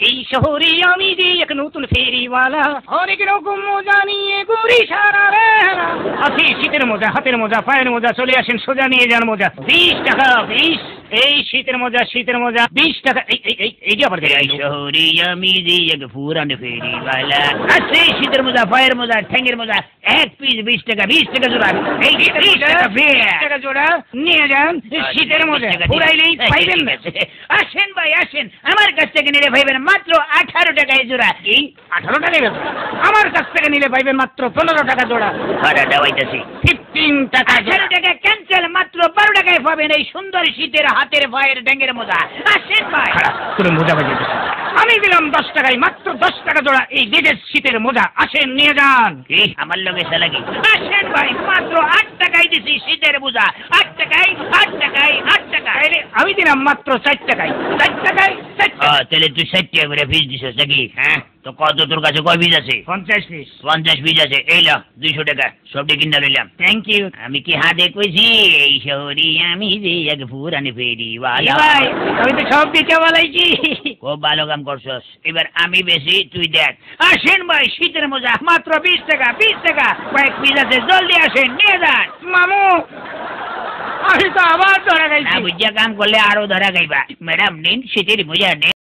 এই শহরে আমি যে এক নতুন ফেরিওয়ালা, অনেক রকম মজা নিয়ে ঘুরি সারা বেলা। আছে শীতের মজা, হাতের মজা, পায়ের মজা, চলে আসেন সোজা নিয়ে যান মজা। 20 টাকা 20। এই শীতের মজা 20 টাকা। এই যে আবার এই শহরে আমি যে এক পুরান ফেরিওয়ালা, আছে শীতের মজা, পায়ের মজা, ঠ্যাঙ্গের মজা। এক পিস 20 টাকা, 20 টাকা জোড়া। এই 20 টাকা জোড়া নিয়ে যান। শীতের মজা পুরাইলেই পাইবেন না। আসেন ভাই আসেন, আমার কাছ থেকে নিলে পাইবেন মাত্র 18 টাকায় জোড়া। কি 18 টাকায় জোড়া? আমার কাছ থেকে নিলে পাইবেন মাত্র 15 টাকা জোড়া। ভাড়াটা হইতাছে 15 টাকা। 18 টাকা ক্যান্সেল, মাত্র 12 টাকায় পাবেন এই সুন্দর শীতের হাতের পায়ের ড্যাঙ্গের মজা। আসেন ভাই। তোর মজা বাজে আমি দিলাম 10 টাকায়, মাত্র 10 টাকা জোড়া এই বিদেশ শীতের মজা। আসেন নিয়ে যান। কি আমার লগে চালাকি? আসেন ভাই, মাত্র 8 টাকায় দিছি শীতের মজা। 8 টাকায় 8 টাকায় 8 টাকা। আমি দিলাম মাত্র 4 টাকায়। 4 টাকায় 4 টাকা। তাহলে তুই 60 টাকা করে ফিস দিছিস নাকি? হ্যাঁ তো কত তোর কাছে কয় পিস আছে? 50 পিস। 50 পিস আছে, এই ল 200 টাকা, সবটি কিনা নিলাম। Thank you. আমি কি হাতে কইছি এই শহরে আমি যে এক পুরান ফেরিওয়ালা? ভাই আমি তো সব দিতে বলাইছি। খুব ভালো কাম করছস। এবার আমি বেশি, তুই দেখ। আসেন ভাই, শীতের মজা মাত্র 20 টাকা। 20 টাকা কয়েক পিস আছে, জলদি আসেন নিয়ে যান। মামু আমি তো আবার ধরা গাইছি। বুঝিয়া কাম করলে আরো ধরা গাইবা। ম্যাডাম নিন শীতের মজা নিন।